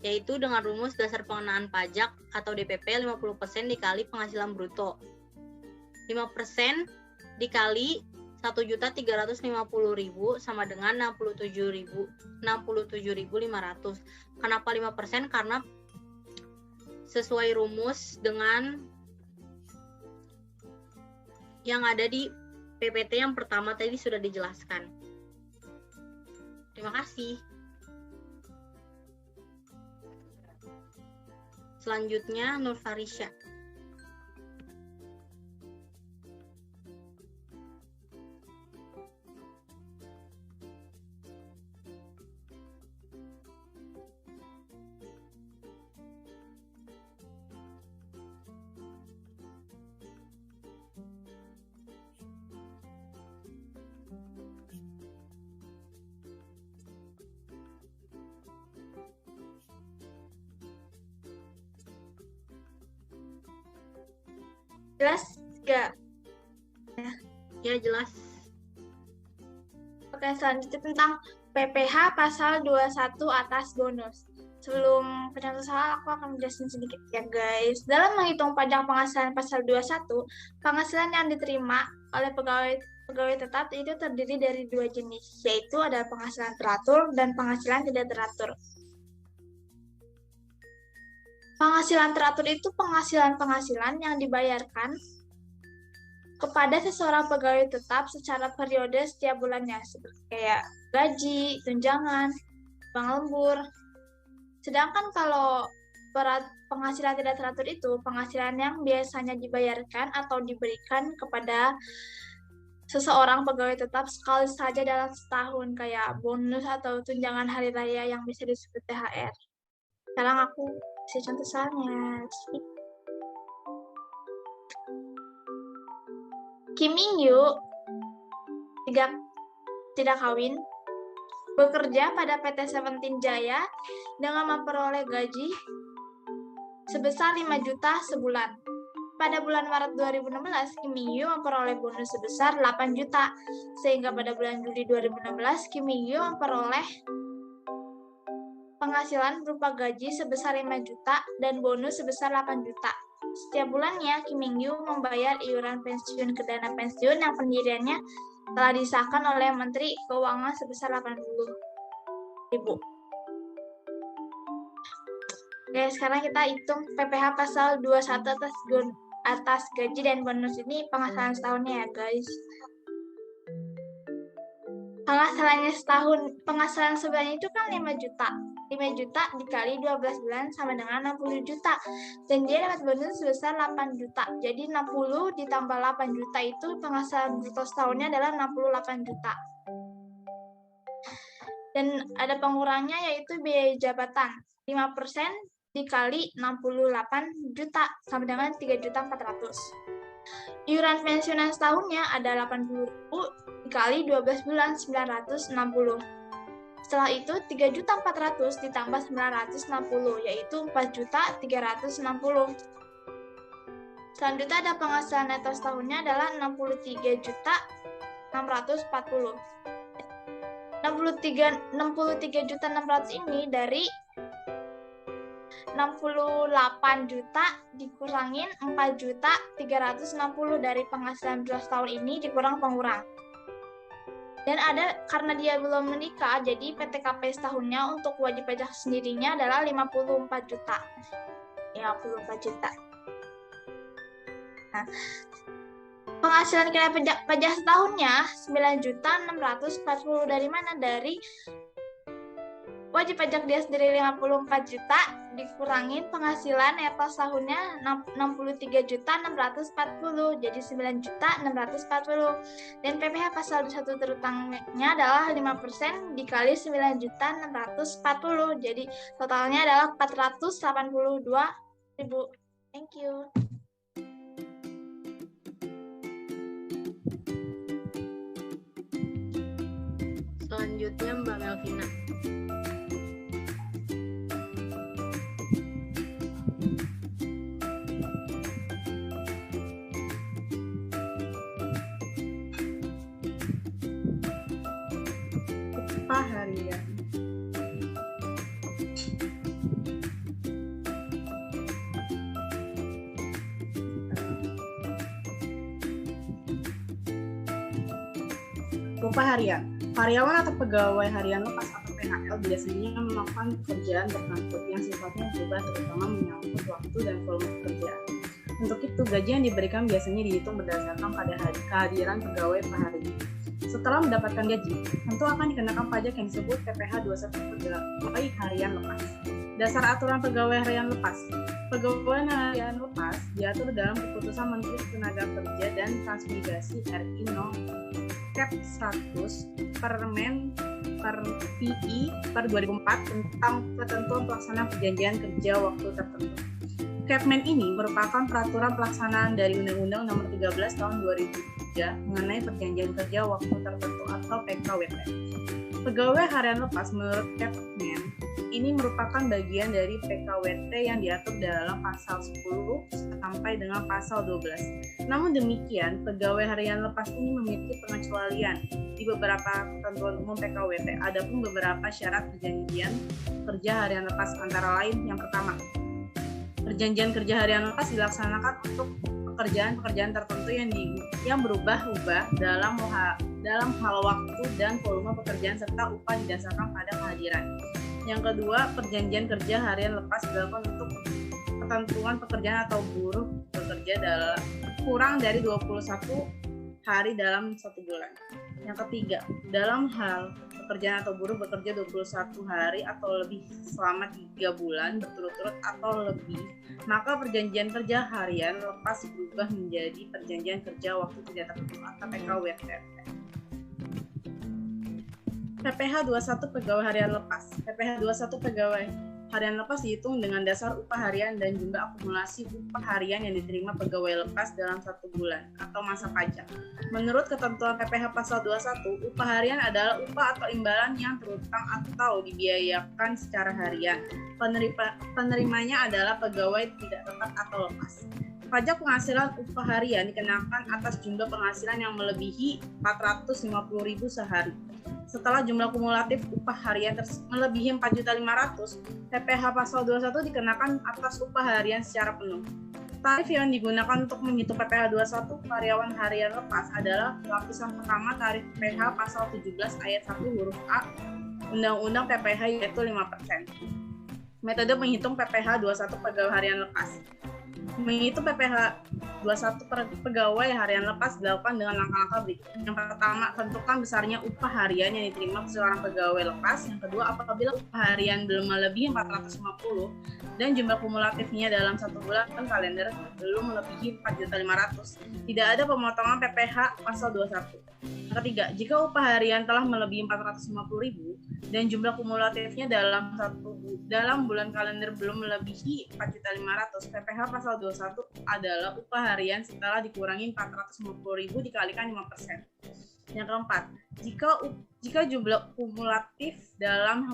yaitu dengan rumus dasar pengenaan pajak atau DPP 50% dikali penghasilan bruto. 5% dikali Rp1.350.000 sama dengan Rp67.500. Kenapa 5%? Karena sesuai rumus dengan yang ada di PPT yang pertama tadi sudah dijelaskan. Terima kasih. Selanjutnya Nur Farisya. Jelas nggak? Ya, jelas. Oke, selanjutnya tentang PPh pasal 21 atas bonus. Sebelum penjelasan soal, aku akan menjelaskan sedikit ya guys. Dalam menghitung pajak penghasilan pasal 21, penghasilan yang diterima oleh pegawai tetap itu terdiri dari 2 jenis, yaitu ada penghasilan teratur dan penghasilan tidak teratur. Penghasilan teratur itu penghasilan yang dibayarkan kepada seseorang pegawai tetap secara periode setiap bulannya, seperti kayak gaji, tunjangan, uang lembur. Sedangkan kalau penghasilan tidak teratur itu penghasilan yang biasanya dibayarkan atau diberikan kepada seseorang pegawai tetap sekali saja dalam setahun, kayak bonus atau tunjangan hari raya yang bisa disebut THR. Sekarang aku kasih contoh soalnya. Kim In Yu tidak kawin, bekerja pada PT Seventeen Jaya dengan memperoleh gaji sebesar 5 juta sebulan. Pada bulan Maret 2016, Kim In Yu memperoleh bonus sebesar 8 juta, sehingga pada bulan Juli 2016, Kim In Yu memperoleh penghasilan berupa gaji sebesar 5 juta dan bonus sebesar 8 juta. Setiap bulannya, Kim In Yu membayar iuran pensiun ke dana pensiun yang pendiriannya telah disahkan oleh Menteri Keuangan sebesar 80.000. Oke, sekarang kita hitung PPh pasal 21 atas gaji dan bonus ini penghasilan setahunnya ya guys. Penghasilannya setahun, penghasilan sebulan itu kan 5 juta. 5 juta dikali 12 bulan sama dengan 60 juta. Dan dia dapat bonus sebesar 8 juta. Jadi 60 ditambah 8 juta itu penghasilan bruto setahunnya adalah 68 juta. Dan ada pengurangnya yaitu biaya jabatan. 5% dikali 68 juta sama dengan 3.400.000. Iuran pensiunan setahunnya ada 80.000 dikali 12 bulan 960. Setelah itu 3.400.000 ditambah 960 yaitu 4.360. Selanjutnya ada penghasilan neto setahunnya adalah 63.640. 63.600 ini dari 68 juta dikurangin 4.360 dari penghasilan 12 tahun ini dikurang pengurang. Dan ada karena dia belum menikah, jadi PTKP setahunnya untuk wajib pajak sendirinya adalah 54 juta. 54 juta. Nah, penghasilan kena pajak setahunnya 9.640 dari mana? Dari wajib pajak dia sendiri 54 juta dikurangin penghasilan neto tahunnya 63.640 jadi 9.640 dan PPh pasal 1 terutangnya adalah 5% dikali 9.640 jadi totalnya adalah 482.000. Thank you. Selanjutnya Mbak Melvina. Upah harian. Upah harian. Karyawan atau pegawai harian lepas atau PHL biasanya melakukan pekerjaan berkantor yang sifatnya berubah terutama menyangkut waktu dan volume pekerjaan. Untuk itu, gaji yang diberikan biasanya dihitung berdasarkan pada kehadiran pegawai per hari. Setelah mendapatkan gaji, tentu akan dikenakan pajak yang disebut PPh 21 pegawai harian lepas. Dasar aturan pegawai harian lepas. Pegawai harian lepas diatur dalam Keputusan Menteri Tenagakerja dan Transmigrasi RI No. Cap 100 Permen per PI per 2004 tentang ketentuan pelaksanaan perjanjian kerja waktu tertentu. Capmen ini merupakan peraturan pelaksanaan dari Undang-Undang Nomor 13 Tahun 2003 mengenai perjanjian kerja waktu tertentu atau PKWT. Pegawai harian lepas menurut Capmen ini merupakan bagian dari PKWT yang diatur dalam pasal 10 sampai dengan pasal 12. Namun demikian, pegawai harian lepas ini memiliki pengecualian di beberapa ketentuan umum PKWT. Adapun beberapa syarat perjanjian kerja harian lepas antara lain yang pertama, perjanjian kerja harian lepas dilaksanakan untuk pekerjaan-pekerjaan tertentu yang berubah-ubah dalam hal waktu dan volume pekerjaan serta upah didasarkan pada kehadiran. Yang kedua, perjanjian kerja harian lepas dilakukan untuk ketentuan pekerjaan atau buruh bekerja dalam kurang dari 21 hari dalam 1 bulan. Yang ketiga, dalam hal pekerjaan atau buruh bekerja 21 hari atau lebih selama 3 bulan berturut-turut atau lebih, maka perjanjian kerja harian lepas berubah menjadi perjanjian kerja waktu tidak tertentu atau PKWT. PPh 21 pegawai harian lepas. PPh 21 pegawai harian lepas dihitung dengan dasar upah harian dan jumlah akumulasi upah harian yang diterima pegawai lepas dalam 1 bulan atau masa pajak. Menurut ketentuan PPh pasal 21, upah harian adalah upah atau imbalan yang terutang atau dibiayakan secara harian. Penerimanya adalah pegawai tidak tetap atau lepas. Pajak penghasilan upah harian dikenakan atas jumlah penghasilan yang melebihi 450.000 sehari. Setelah jumlah kumulatif upah harian melebihi 4.500.000, PPh pasal 21 dikenakan atas upah harian secara penuh. Tarif yang digunakan untuk menghitung PPh 21 karyawan harian lepas adalah lapisan pertama tarif PPh pasal 17 ayat 1 huruf A Undang-Undang PPh yaitu 5%. Metode menghitung PPh 21 pegawai harian lepas. Menghitung PPh 21 pegawai harian lepas dilakukan dengan langkah-langkah berikut. Yang pertama, tentukan besarnya upah harian yang diterima seorang pegawai lepas. Yang kedua, apabila upah harian belum melebihi 450 dan jumlah kumulatifnya dalam 1 bulan kalender belum melebihi 4.500.000, tidak ada pemotongan PPh pasal 21. Yang ketiga, jika upah harian telah melebihi 450.000, dan jumlah kumulatifnya dalam bulan kalender belum melebihi 4.500.000. PPh pasal 21 adalah upah harian setelah dikurangi 450.000 dikalikan 5%. Yang keempat, jika jumlah kumulatif dalam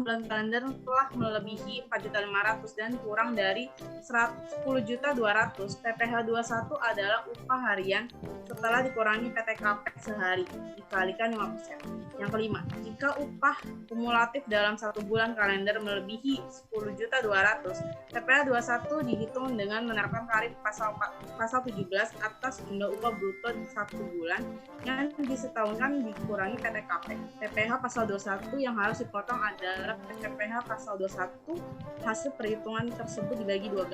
bulan kalender telah melebihi 4.500.000 dan kurang dari 10.200.000, PPh 21 adalah upah harian setelah dikurangi PTKP sehari dikalikan 5%. Yang kelima, jika upah kumulatif dalam satu bulan kalender melebihi 10.200.000, PPh 21 dihitung dengan menerapkan tarif pasal 17 atas jumlah upah bruto di satu bulan yang disetahunkan dikurangi PTKP. PPh pasal 21 yang harus dipotong adalah PPh pasal 21 hasil perhitungan tersebut dibagi 12.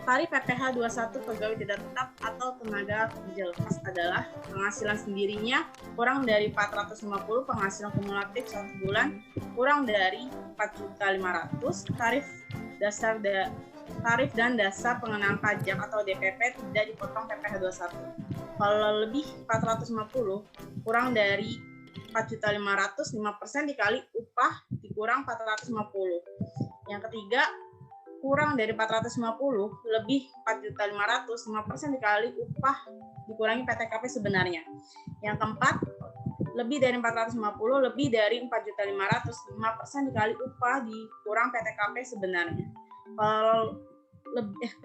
Tarif PPh 21 pegawai tidak tetap atau tenaga kerja lepas adalah penghasilan sendirinya kurang dari 450, penghasilan kumulatif 1 bulan kurang dari 4.500.000, tarif dan dasar pengenaan pajak atau DPP tidak dipotong PPh 21. Kalau lebih 450 kurang dari 4.500.000, 5% dikali upah dikurang 450. Yang ketiga, kurang dari 450 lebih 4.500.000, 5% dikali upah dikurangi PTKP sebenarnya. Yang keempat, lebih dari 450 lebih dari 4.500.000, 5% dikali upah dikurang PTKP sebenarnya. Kalau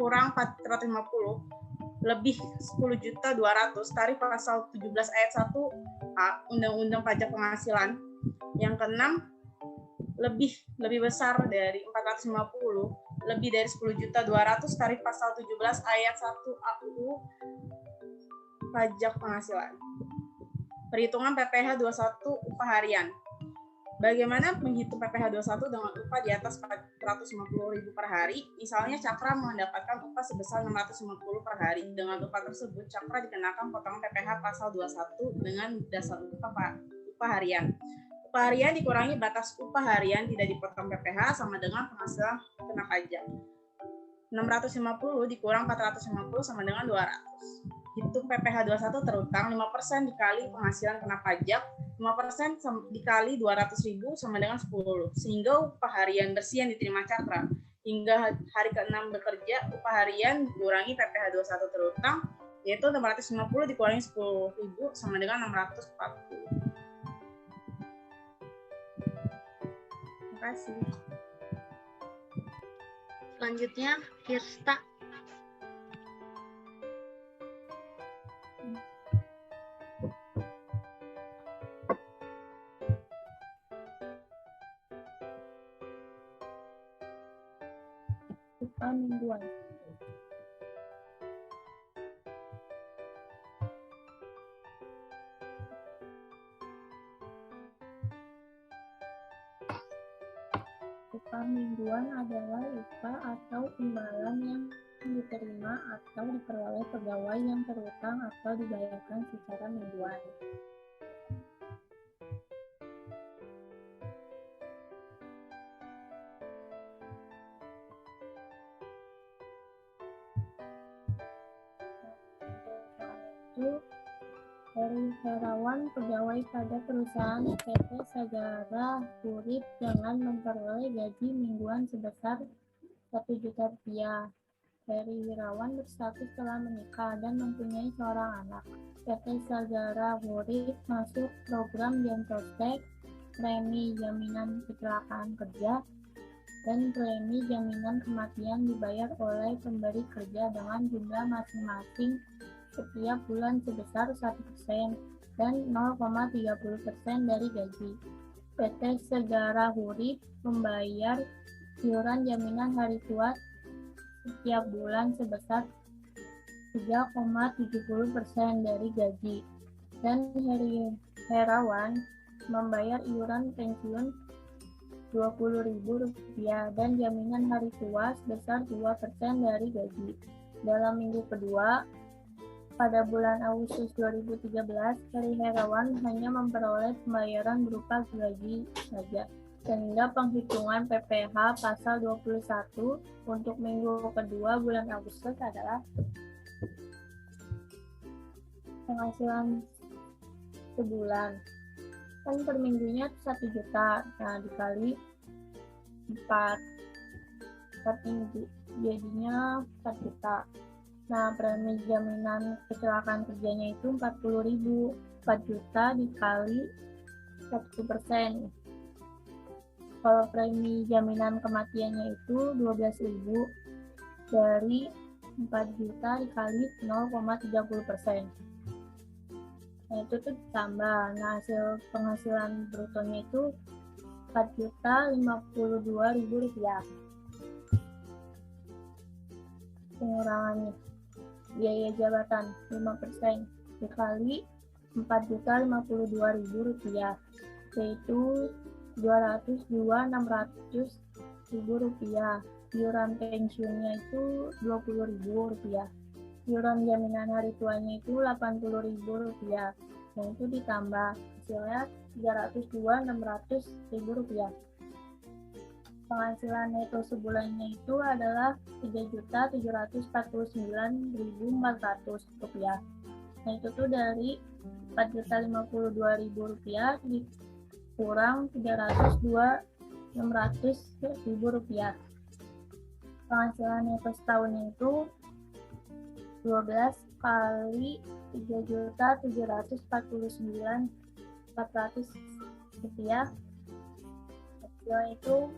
kurang 450 lebih 10.200.000, tarif pasal 17 ayat 1 Undang-Undang Pajak Penghasilan. Yang keenam, lebih besar dari 450 lebih dari 10.200.000, tarif pasal 17 ayat 1 AUU Pajak Penghasilan. Perhitungan PPh 21 upah harian. Bagaimana menghitung PPh 21 dengan upah di atas 450.000 per hari? Misalnya Cakra mendapatkan upah sebesar 650 per hari. Dengan upah tersebut, Cakra dikenakan potongan PPh pasal 21 dengan dasar upah harian. Upah harian dikurangi batas upah harian tidak dipotong PPh sama dengan penghasilan kena pajak. 650 dikurang 450 sama dengan 200. Hitung PPh 21 terutang 5% dikali penghasilan kena pajak, 5% dikali 200.000 sama dengan 10. Sehingga upah harian bersih yang diterima Cakra hingga hari ke-6 bekerja, upah harian dikurangi PPh 21 terutang, yaitu 650 dikurangi 10.000 sama dengan 640. Terima kasih. Selanjutnya, Kirsta. Upah mingguan. Upah mingguan adalah upah atau imbalan yang diterima atau diperoleh pegawai yang terutang atau dibayarkan secara mingguan. Heri Herawan, pegawai pada perusahaan PT Sagara Urip dengan memperoleh gaji mingguan sebesar Rp1 juta. Heri Herawan berstatus telah menikah dan mempunyai seorang anak. PT Sagara Urip masuk program Jemsostek, premi jaminan kecelakaan kerja, dan premi jaminan kematian dibayar oleh pemberi kerja dengan jumlah masing-masing setiap bulan sebesar 1% dan 0,30% dari gaji. PT Sagara Urip membayar iuran jaminan hari tua setiap bulan sebesar 3,70% dari gaji. Dan Heri Herawan membayar iuran pensiun Rp20.000 dan jaminan hari tua sebesar 2% dari gaji. Dalam minggu kedua, pada bulan Agustus 2013, Heri Herawan hanya memperoleh pembayaran berupa gaji saja, sehingga penghitungan PPh pasal 21 untuk minggu kedua bulan Agustus adalah penghasilan sebulan kan per minggunya 1 juta. Nah, dikali 4 per minggu jadinya 4 juta. Nah, premi jaminan kecelakaan kerjanya itu 40.000. 4 juta dikali 1%. Kalau premi jaminan kematiannya itu 12.000 dari 4 juta dikali 0,30%. Nah, itu tuh ditambah. Nah, hasil penghasilan brutonya itu 4.052.000 rupiah. Pengurangannya biaya jabatan 5% dikali 4.052.000 rupiah, yaitu 202.600.000 rupiah. Iuran pensiunnya itu 20.000 rupiah. Iuran jaminan hari tuanya itu 80.000 rupiah. Nah, itu ditambah hasilnya 302.600.000 rupiah. Penghasilan neto sebulannya itu adalah 3.749.400 rupiah. Nah, itu tuh dari 4.052.000 rupiah dikurang 302.600.000 rupiah. Penghasilan neto setahunnya itu 12 kali 3.749.400 rupiah. Hasilnya itu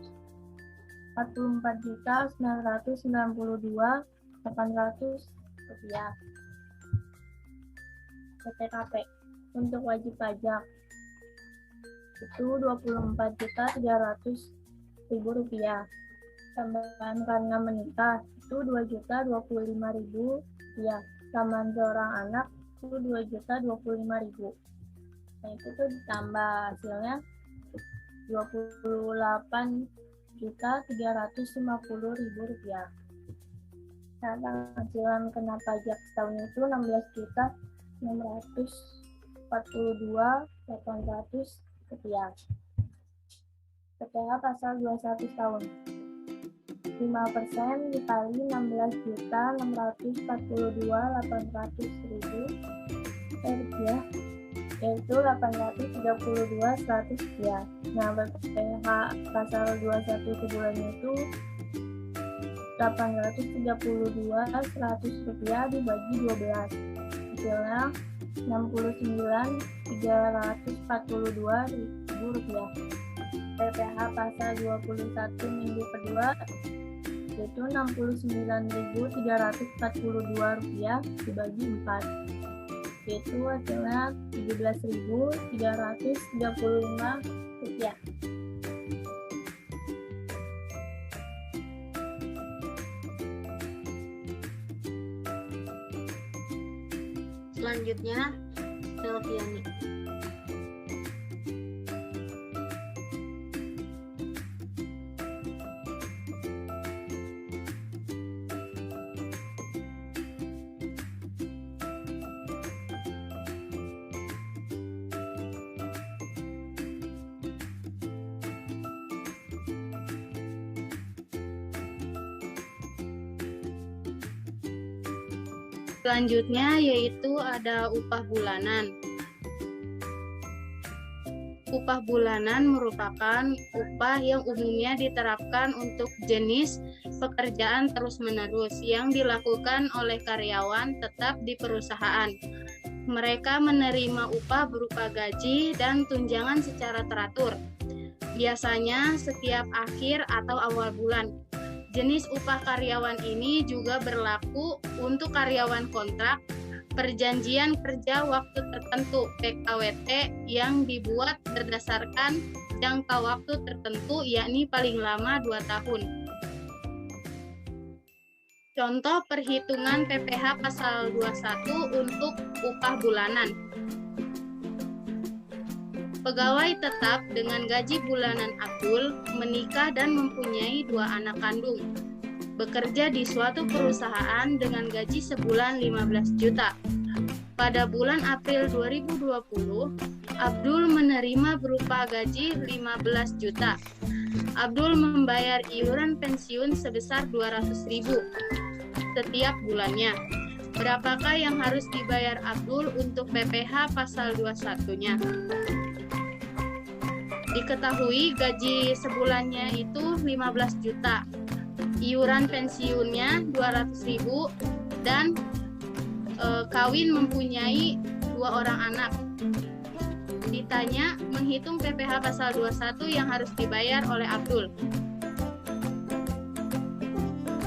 44.992.800 rupiah. PTKP untuk wajib pajak itu 24.300.000 rupiah. Tambahan karena menikah itu 2.025.000 rupiah. Tambahan seorang anak itu 2.025.000. Nah, itu tuh ditambah hasilnya 28.350.000 rupiah. Nah, penghasilan kena pajak setahun itu 16.642.800 rupiah. PTH pasal 21 tahun 5% dikali 16.642.800 rupiah, yaitu 832.100 rupiah. Nah, PTH pasal 21 sebulannya itu 832.100 rupiah dibagi 12, hasilnya 69.342.000 rupiah. PPH pasal 21 minggu kedua yaitu 69.342 rupiah dibagi 4, yaitu hasilnya 17.335 rupiah. Selanjutnya, Selviani. Selanjutnya yaitu ada upah bulanan. Upah bulanan merupakan upah yang umumnya diterapkan untuk jenis pekerjaan terus-menerus yang dilakukan oleh karyawan tetap di perusahaan. Mereka menerima upah berupa gaji dan tunjangan secara teratur, biasanya setiap akhir atau awal bulan. Jenis upah karyawan ini juga berlaku untuk karyawan kontrak, perjanjian kerja waktu tertentu (PKWT) yang dibuat berdasarkan jangka waktu tertentu, yakni paling lama 2 tahun. Contoh perhitungan PPh pasal 21 untuk upah bulanan. Pegawai tetap dengan gaji bulanan Abdul menikah dan mempunyai 2 anak kandung. Bekerja di suatu perusahaan dengan gaji sebulan 15 juta. Pada bulan April 2020, Abdul menerima berupa gaji 15 juta. Abdul membayar iuran pensiun sebesar 200.000 setiap bulannya. Berapakah yang harus dibayar Abdul untuk PPh pasal 21-nya? Diketahui gaji sebulannya itu 15 juta. Iuran pensiunnya 200.000 dan kawin mempunyai 2 orang anak. Ditanya menghitung PPh pasal 21 yang harus dibayar oleh Abdul.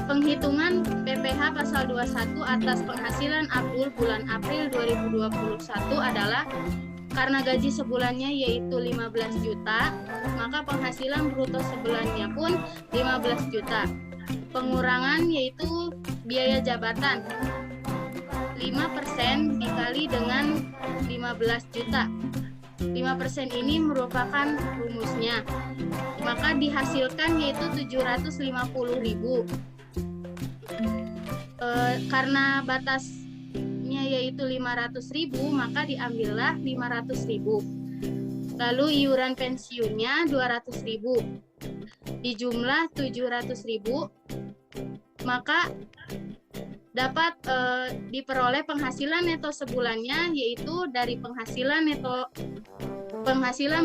Penghitungan PPh pasal 21 atas penghasilan Abdul bulan April 2021 adalah karena gaji sebulannya yaitu 15 juta, maka penghasilan bruto sebulannya pun 15 juta. Pengurangan yaitu biaya jabatan 5% dikali dengan 15 juta. 5% ini merupakan rumusnya. Maka dihasilkan yaitu 750.000. Karena batasnya yaitu 500.000, maka diambillah 500.000. Lalu iuran pensiunnya 200.000. Dijumlah 700.000, maka dapat diperoleh penghasilan neto sebulannya yaitu dari penghasilan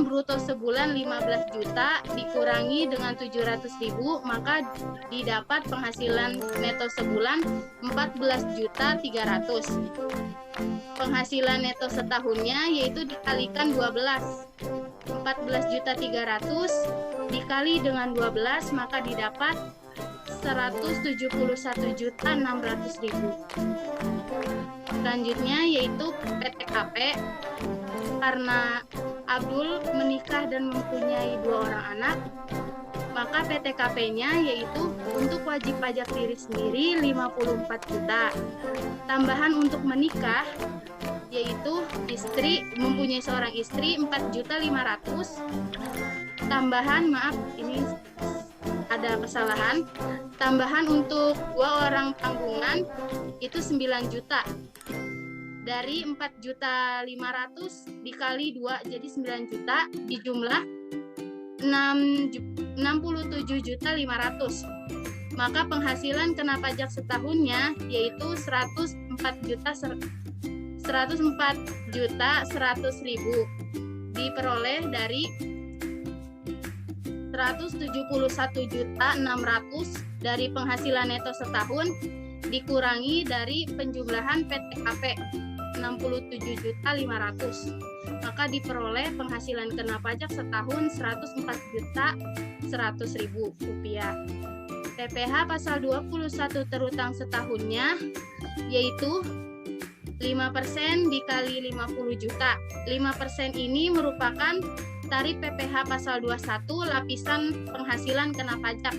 bruto sebulan 15 juta dikurangi dengan 700.000, maka didapat penghasilan neto sebulan 14.300.000. Penghasilan neto setahunnya yaitu dikalikan 12. 14.300.000 dikali dengan 12, maka didapat 171.600.000. Selanjutnya yaitu PTKP. Karena Abdul menikah dan mempunyai 2 orang anak, maka PTKP-nya yaitu untuk wajib pajak diri sendiri 54 juta. Tambahan untuk menikah yaitu istri mempunyai seorang istri 4.500.000. Tambahan, maaf ini ada kesalahan. Tambahan untuk 2 orang tanggungan itu 9 juta. Dari 4.500.000 dikali 2 jadi 9 juta, dijumlah 67.500.000. Maka penghasilan kena pajak setahunnya yaitu 104.100.000 diperoleh dari 171.600.000 dari penghasilan neto setahun dikurangi dari penjumlahan PTKP 67.500.000, maka diperoleh penghasilan kena pajak setahun 104.100.000 rupiah. PPh pasal 21 terutang setahunnya yaitu 5% dikali 50 juta. 5% ini merupakan tarif PPh pasal 21 lapisan penghasilan kena pajak,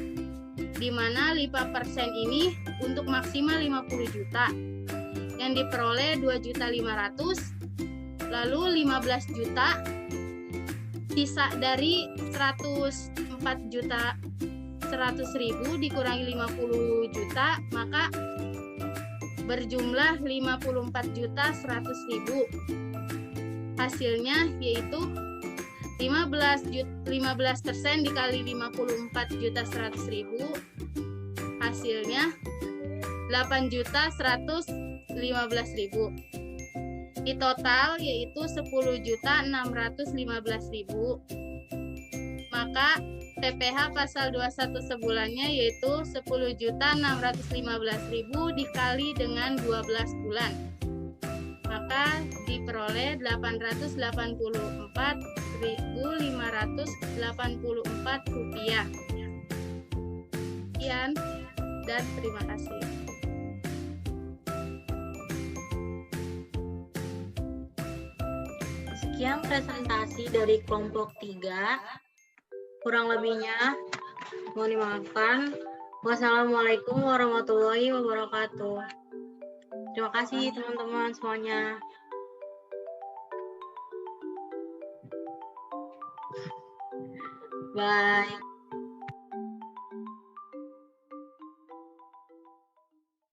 di mana 5% ini untuk maksimal 50 juta yang diperoleh 2.500.000, lalu 15 juta sisa dari 104.100.000 dikurangi 50 juta, maka berjumlah 54.100.000. Hasilnya yaitu 15% dikali 54.100.000, hasilnya 8.115.000. Di total yaitu 10.615.000. Maka PPh pasal 21 sebulannya yaitu 10.615.000 dikali dengan 12 bulan. Maka diperoleh 884.584 rupiah. Sekian dan terima kasih. Sekian presentasi dari kelompok 3. Kurang lebihnya mohon dimaafkan. Wassalamualaikum warahmatullahi wabarakatuh. Terima kasih teman-teman semuanya. Bye.